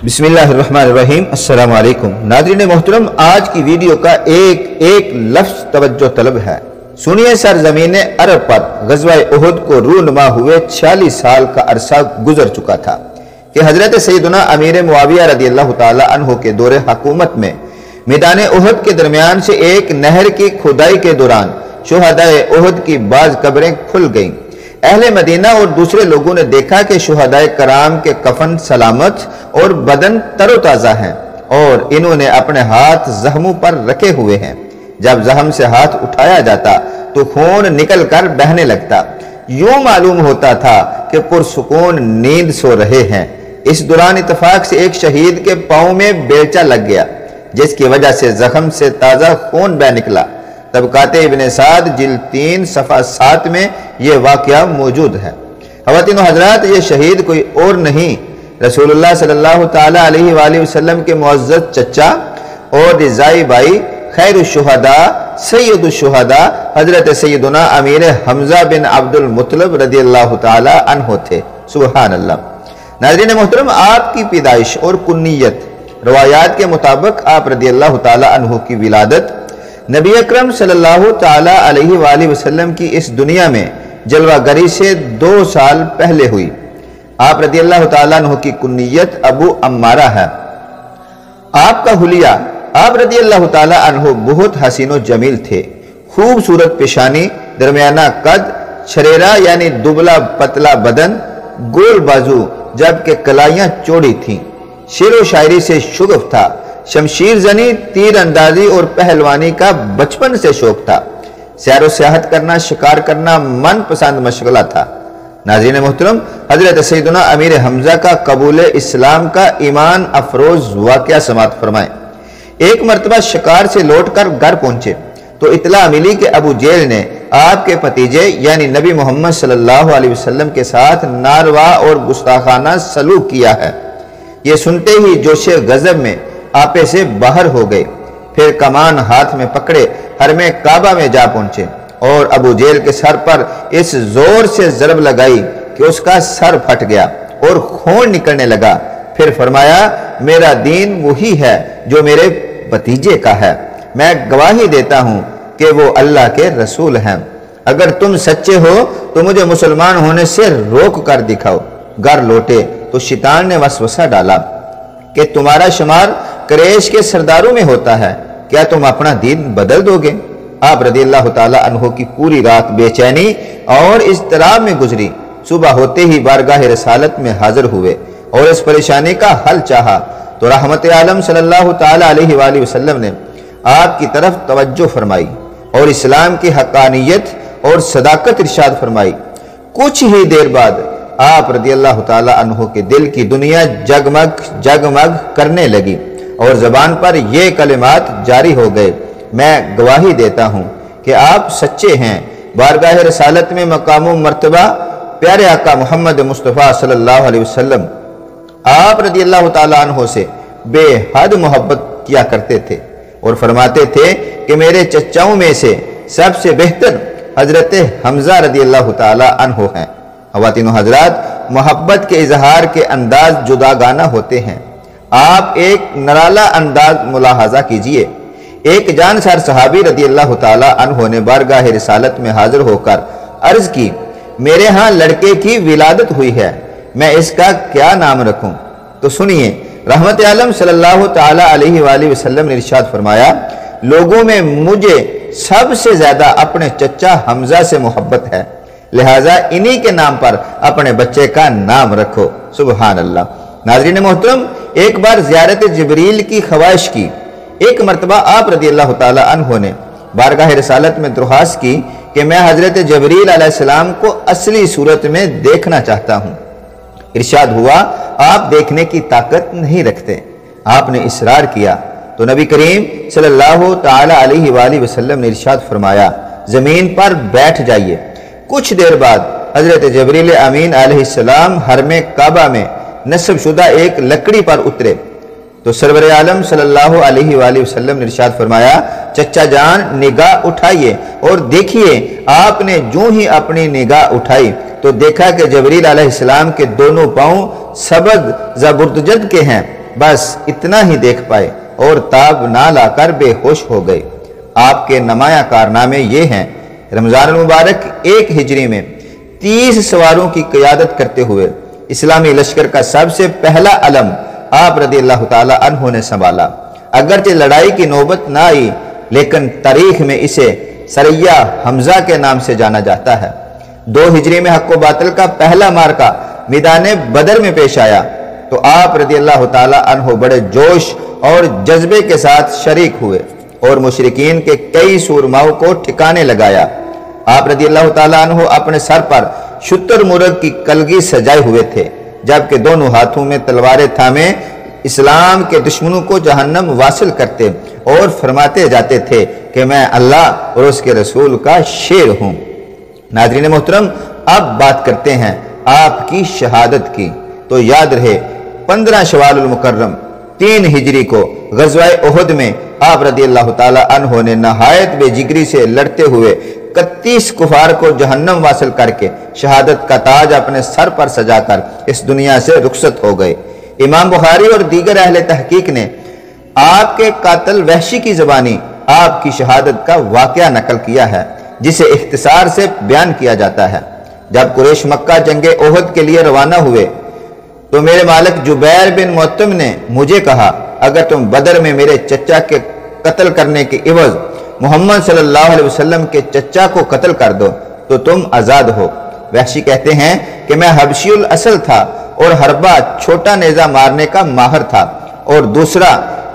بسم اللہ الرحمن الرحیم۔ السلام علیکم ناظرین محترم، آج کی ویڈیو کا ایک لفظ توجہ طلب ہے۔ سنیے، سرزمین عرب پر غزوہ احد کو رونما ہوئے 46 سال کا عرصہ گزر چکا تھا کہ حضرت سیدنا امیر معاویہ رضی اللہ تعالی عنہ کے دور حکومت میں میدان احد کے درمیان سے ایک نہر کی کھدائی کے دوران شہدائے احد کی بعض قبریں کھل گئیں۔ اہل مدینہ اور دوسرے لوگوں نے دیکھا کہ شہدائے کرام کے کفن سلامت اور بدن تر و تازہ ہیں اور انہوں نے اپنے ہاتھ زخموں پر رکھے ہوئے ہیں۔ جب زخم سے ہاتھ اٹھایا جاتا تو خون نکل کر بہنے لگتا، یوں معلوم ہوتا تھا کہ پرسکون نیند سو رہے ہیں۔ اس دوران اتفاق سے ایک شہید کے پاؤں میں بیلچہ لگ گیا، جس کی وجہ سے زخم سے تازہ خون بہ نکلا۔ طبقات ابن سعد جلد 3 صفحہ 7 میں یہ واقعہ موجود ہے۔ خواتین و حضرات، یہ شہید کوئی اور نہیں، رسول اللہ صلی اللہ تعالی علیہ وآلہ وسلم کے معزز چچا اور رضائی بھائی، خیر الشہداء، سید الشہداء، حضرت سیدنا امیر حمزہ بن عبد المطلب رضی اللہ تعالی عنہ تھے۔ سبحان اللہ۔ ناظرین محترم، آپ کی پیدائش اور کنیت، روایات کے مطابق آپ رضی اللہ تعالی عنہ کی ولادت نبی اکرم صلی اللہ تعالی علیہ وآلہ وسلم کی اس دنیا میں جلوہ گری سے 2 سال پہلے ہوئی۔ آپ رضی اللہ تعالیٰ عنہ کی کنیت ابو عمارہ ہے۔ آپ کا حلیہ، آپ رضی اللہ تعالیٰ عنہ بہت حسین و جمیل تھے۔ خوبصورت پیشانی، درمیانہ قد، شریرہ یعنی دبلا پتلا بدن، گول بازو جبکہ کلائیاں چوڑی تھیں۔ شعر و شاعری سے شغف تھا۔ شمشیر زنی، تیر اندازی اور پہلوانی کا بچپن سے شوق تھا۔ سیر و سیاحت کرنا، شکار کرنا من پسند مشغلہ تھا۔ ناظرین محترم، حضرت سیدنا امیر حمزہ کا قبول اسلام کا ایمان افروز واقعہ سماعت فرمائیں۔ ایک مرتبہ شکار سے لوٹ کر گھر پہنچے تو اطلاع ملی کہ ابو جہل نے آپ کے بھتیجے یعنی نبی محمد صلی اللہ علیہ وسلم کے ساتھ ناروا اور گستاخانہ سلوک کیا ہے۔ یہ سنتے ہی جوش غضب میں آپے سے باہر ہو گئے، پھر کمان ہاتھ میں پکڑے حرم کعبہ میں جا پہنچے اور ابو جہل کے سر پر اس زور سے ضرب لگائی کہ اس کا سر پھٹ گیا اور خون نکلنے لگا۔ پھر فرمایا، میرا دین وہی ہے جو میرے بھتیجے کا ہے، میں گواہی دیتا ہوں کہ وہ اللہ کے رسول ہیں۔ اگر تم سچے ہو تو مجھے مسلمان ہونے سے روک کر دکھاؤ۔ گھر لوٹے تو شیطان نے وسوسہ ڈالا کہ تمہارا شمار قریش کے سرداروں میں ہوتا ہے، کیا تم اپنا دین بدل دو گے؟ آپ رضی اللہ تعالی عنہ کی پوری رات بے چینی اور اضطراب میں گزری۔ صبح ہوتے ہی بارگاہ رسالت میں حاضر ہوئے اور اس پریشانی کا حل چاہا تو رحمت عالم صلی اللہ تعالی علیہ وآلہ وسلم نے آپ کی طرف توجہ فرمائی اور اسلام کی حقانیت اور صداقت ارشاد فرمائی۔ کچھ ہی دیر بعد آپ رضی اللہ تعالی عنہ کے دل کی دنیا جگمگ کرنے لگی اور زبان پر یہ کلمات جاری ہو گئے، میں گواہی دیتا ہوں کہ آپ سچے ہیں۔ بارگاہ رسالت میں مقام و مرتبہ پیارے آقا محمد مصطفیٰ صلی اللہ علیہ وسلم آپ رضی اللہ تعالیٰ عنہ سے بے حد محبت کیا کرتے تھے اور فرماتے تھے کہ میرے چچاؤں میں سے سب سے بہتر حضرت حمزہ رضی اللہ تعالیٰ عنہ ہیں۔ خواتین و حضرات، محبت کے اظہار کے انداز جداگانہ ہوتے ہیں۔ آپ ایک نرالا انداز ملاحظہ کیجئے۔ ایک جانسار صحابی رضی اللہ تعالیٰ عنہ نے بارگاہ رسالت میں حاضر ہو کر عرض کی، میرے ہاں لڑکے کی ولادت ہوئی ہے، میں اس کا کیا نام رکھوں؟ تو سنیے، رحمت عالم صلی اللہ تعالیٰ علیہ وآلہ وسلم نے ارشاد فرمایا، لوگوں میں مجھے سب سے زیادہ اپنے چچا حمزہ سے محبت ہے، لہٰذا انہی کے نام پر اپنے بچے کا نام رکھو۔ سبحان اللہ۔ ناظرین محترم، ایک بار زیارت جبریل کی خواہش کی۔ ایک مرتبہ آپ رضی اللہ تعالی عنہ نے بارگاہ رسالت میں درخواست کی کہ میں حضرت جبریل علیہ السلام کو اصلی صورت میں دیکھنا چاہتا ہوں۔ ارشاد ہوا، آپ دیکھنے کی طاقت نہیں رکھتے۔ آپ نے اصرار کیا تو نبی کریم صلی اللہ تعالی علیہ وآلہ وسلم نے ارشاد فرمایا، زمین پر بیٹھ جائیے۔ کچھ دیر بعد حضرت جبریل امین علیہ السلام حرم کعبہ میں نصب شدہ ایک لکڑی پر اترے تو سرور عالم صلی اللہ علیہ وآلہ وسلم نے ارشاد فرمایا، چچا جان نگاہ اٹھائیے، اور دیکھیے آپ نے جو ہی اپنی نگاہ اٹھائی تو دیکھا کہ جبریل علیہ السلام کے دونوں پاؤں سبز زبردجد کے ہیں بس اتنا ہی دیکھ پائے اور تاب نہ لا کر بے ہوش ہو گئے۔ آپ کے نمایاں کارنامے یہ ہیں: رمضان المبارک 1 ہجری میں 30 سواروں کی قیادت کرتے ہوئے اسلامی لشکر کا سب سے پہلا علم آپ رضی اللہ تعالی عنہ نے سنبھالا۔ اگرچہ لڑائی کی نوبت نہ آئی، لیکن تاریخ میں اسے سریہ حمزہ کے نام سے جانا جاتا ہے۔ 2 ہجری میں حق و باطل کا پہلا مارکہ میدان بدر میں پیش آیا تو آپ رضی اللہ تعالی عنہ بڑے جوش اور جذبے کے ساتھ شریک ہوئے اور مشرکین کے کئی سورماؤں کو ٹھکانے لگایا۔ آپ رضی اللہ تعالی عنہ اپنے سر پر شتر مرغ کی کلگی سجائے ہوئے تھے، جبکہ دونوں ہاتھوں میں تلواریں تھامے اسلام کے دشمنوں کو جہنم واصل کرتے اور فرماتے جاتے تھے کہ میں اللہ اور اس کے رسول کا شیر ہوں۔ ناظرین محترم، اب بات کرتے ہیں آپ کی شہادت کی۔ تو یاد رہے 15 شوال المکرم 3 ہجری کو غزوہ احد میں آپ رضی اللہ تعالی عنہ نے نہایت بے جگری سے لڑتے ہوئے 31 کفار کو جہنم واصل کر کے شہادت کا تاج اپنے سر پر سجا کر اس دنیا سے رخصت ہو گئے۔ امام بخاری اور دیگر اہل تحقیق نے آپ کے قاتل وحشی کی زبانی آپ کی شہادت کا واقعہ نقل کیا ہے، جسے اختصار سے بیان کیا جاتا ہے۔ جب قریش مکہ جنگ احد کے لیے روانہ ہوئے تو میرے مالک جبیر بن معتم نے مجھے کہا، اگر تم بدر میں میرے چچا کے قتل کرنے کے عوض محمد صلی اللہ علیہ وسلم کے چچا کو قتل کر دو تو تم آزاد ہو۔ وحشی کہتے ہیں کہ میں حبشی الاصل تھا اور حربہ چھوٹا نیزہ مارنے کا ماہر تھا، اور دوسرا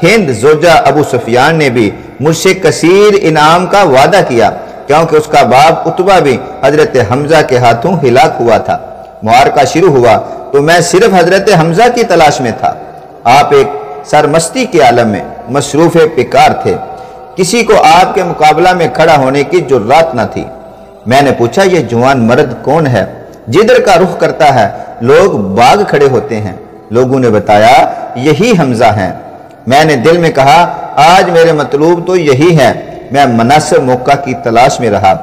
ہند زوجہ ابو سفیان نے بھی مجھ سے کثیر انعام کا وعدہ کیا، کیونکہ اس کا باپ عتبہ بھی حضرت حمزہ کے ہاتھوں ہلاک ہوا تھا۔ معرکہ شروع ہوا تو میں صرف حضرت حمزہ کی تلاش میں تھا۔ آپ ایک سرمستی کے عالم میں مصروف پکار تھے، کسی کو آپ کے مقابلہ میں کھڑا ہونے کی جرات نہ تھی۔ میں نے پوچھا، یہ جوان مرد کون ہے؟ جدھر کا رخ کرتا ہے لوگ باغ کھڑے ہوتے ہیں۔ لوگوں نے بتایا یہی حمزہ ہیں۔ میں نے دل میں کہا آج میرے مطلوب تو یہی ہے۔ میں مناسب موقع کی تلاش میں رہا،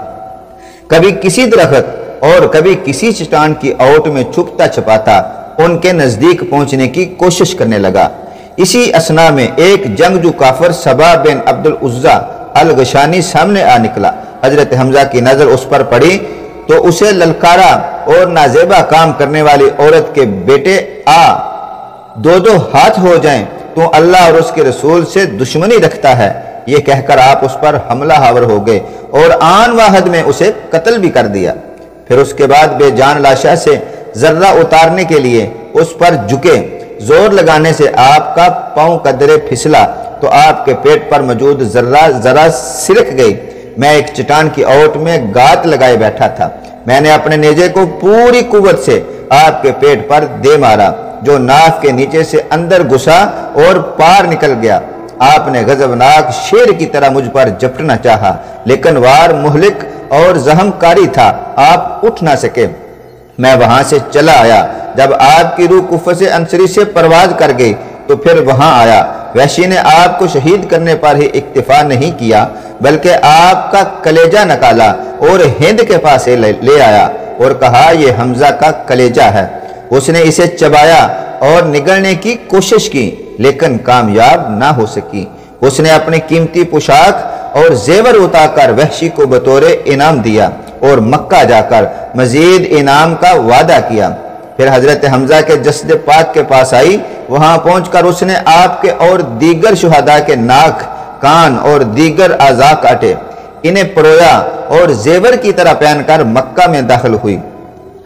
کبھی کسی درخت اور کبھی کسی چٹان کی اوٹ میں چھپتا چھپاتا ان کے نزدیک پہنچنے کی کوشش کرنے لگا۔ اسی اثنا میں ایک جنگجو کافر سبا بن عبد العزا الغشانی سامنے آ نکلا۔ حضرت حمزہ کی نظر اس پر پڑی تو اسے للکارا اور نازیبا کام کرنے والی عورت کے بیٹے آ، 2 ہاتھ ہو جائیں تو اللہ اور اس کے رسول سے دشمنی رکھتا ہے، یہ کہہ کر آپ اس پر حملہ آور ہو گئے اور آن واحد میں اسے قتل بھی کر دیا۔ پھر اس کے بعد بے جان لاشا سے ذرہ اتارنے کے لیے اس پر جھکے، زور لگانے سے آپ کا پاؤں قدرے پھسلا تو آپ کے پیٹ پر موجود ذرہ سرک گئی۔ میں ایک چٹان کی اوٹ میں گات لگائے بیٹھا تھا۔ میں نے اپنے نیزے کو پوری قوت سے آپ کے پیٹ پر دے مارا، جو ناف کے نیچے سے اندر گھسا اور پار نکل گیا۔ آپ نے غضبناک شیر کی طرح مجھ پر جپٹنا چاہا، لیکن وار مہلک اور زہم کاری تھا، آپ اٹھ نہ سکے۔ میں وہاں سے چلا آیا۔ جب آپ کی روح قفص انصری سے پرواز کر گئی تو پھر وہاں آیا۔ وحشی نے آپ کو شہید کرنے پر ہی اکتفا نہیں کیا، بلکہ آپ کا کلیجہ نکالا اور ہند کے پاس لے آیا اور کہا یہ حمزہ کا کلیجہ ہے۔ اس نے اسے چبایا اور نگلنے کی کوشش کی، لیکن کامیاب نہ ہو سکی۔ اس نے اپنی قیمتی پوشاک اور زیور اٹھا کر وحشی کو بطور انعام دیا اور مکہ جا کر مزید انعام کا وعدہ کیا۔ پھر حضرت حمزہ کے جسد پاک کے پاس آئی۔ وہاں پہنچ کر اس نے آپ کے اور دیگر شہداء کے ناک، کان اور دیگر اعضاء کاٹے، انہیں پرویا اور زیور کی طرح پہن کر مکہ میں داخل ہوئی۔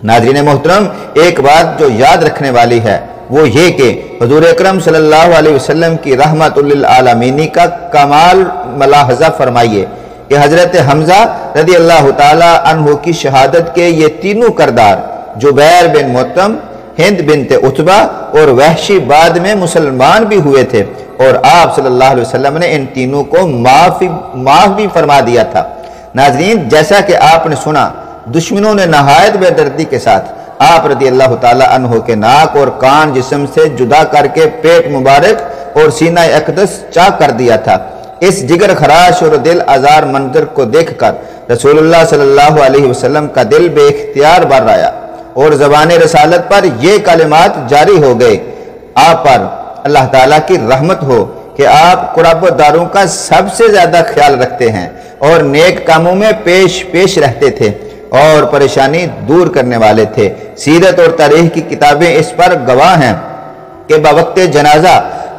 ناظرین محترم، ایک بات جو یاد رکھنے والی ہے وہ یہ کہ حضور اکرم صلی اللہ علیہ وسلم کی رحمت للعالمین کا کمال ملاحظہ فرمائیے کہ حضرت حمزہ رضی اللہ تعالی عنہ کی شہادت کے یہ تینوں کردار، جبیر بن معتم، ہند بنت عتبہ اور وحشی بعد میں مسلمان بھی ہوئے تھے، اور آپ صلی اللہ علیہ وسلم نے ان تینوں کو معاف بھی فرما دیا تھا۔ ناظرین، جیسا کہ آپ نے سنا، دشمنوں نے نہایت بے دردی کے ساتھ آپ رضی اللہ تعالی عنہ کے ناک اور کان جسم سے جدا کر کے پیٹ مبارک اور سینہ اقدس چاک کر دیا تھا۔ اس جگر خراش اور دل آزار منظر کو دیکھ کر رسول اللہ صلی اللہ علیہ وسلم کا دل بے اختیار بر آیا اور زبان رسالت پر یہ کلمات جاری ہو گئے، آپ پر اللہ تعالیٰ کی رحمت ہو کہ آپ قرابت داروں کا سب سے زیادہ خیال رکھتے ہیں اور نیک کاموں میں پیش رہتے تھے اور پریشانی دور کرنے والے تھے۔ سیرت اور تاریخ کی کتابیں اس پر گواہ ہیں کہ بوقت جنازہ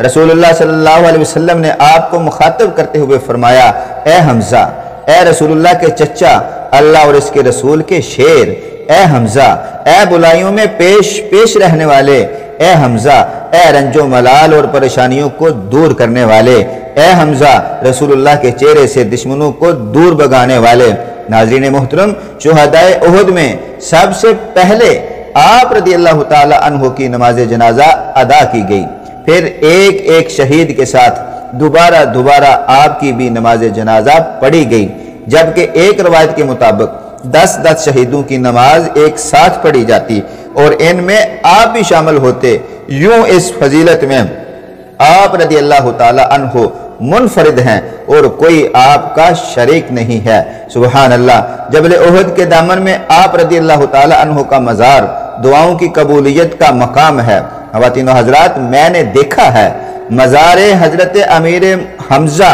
رسول اللہ صلی اللہ علیہ وسلم نے آپ کو مخاطب کرتے ہوئے فرمایا، اے حمزہ، اے رسول اللہ کے چچا، اللہ اور اس کے رسول کے شیر، اے حمزہ، اے بلائیوں میں پیش رہنے والے، اے حمزہ، اے رنج و ملال اور پریشانیوں کو دور کرنے والے، اے حمزہ، رسول اللہ کے چہرے سے دشمنوں کو دور بگانے والے۔ ناظرین محترم، شہدائے احد میں سب سے پہلے آپ رضی اللہ تعالی عنہ کی نماز جنازہ ادا کی گئی، پھر ایک ایک شہید کے ساتھ دوبارہ آپ کی بھی نماز جنازہ پڑھی گئی، جبکہ ایک روایت کے مطابق 10 شہیدوں کی نماز ایک ساتھ پڑھی جاتی اور ان میں آپ بھی شامل ہوتے۔ یوں اس فضیلت میں آپ رضی اللہ تعالی عنہ منفرد ہیں اور کوئی آپ کا شریک نہیں ہے۔ سبحان اللہ۔ جبل احد کے دامن میں آپ رضی اللہ تعالی عنہ کا مزار دعاؤں کی قبولیت کا مقام ہے۔ خواتین و حضرات، میں نے دیکھا ہے مزار حضرت امیر حمزہ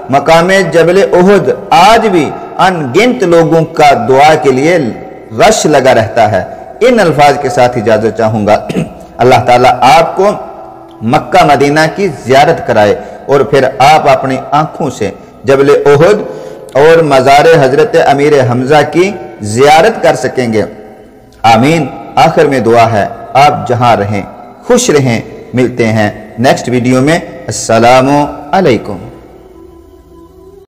مقام جبل احد آج بھی ان گنت لوگوں کا دعا کے لیے رش لگا رہتا ہے۔ ان الفاظ کے ساتھ اجازت چاہوں گا، اللہ تعالیٰ آپ کو مکہ مدینہ کی زیارت کرائے اور پھر آپ اپنی آنکھوں سے جبل احد اور مزار حضرت امیر حمزہ کی زیارت کر سکیں گے۔ آمین۔ آخر میں دعا ہے، آپ جہاں رہیں خوش رہیں۔ ملتے ہیں نیکسٹ ویڈیو میں۔ السلام علیکم۔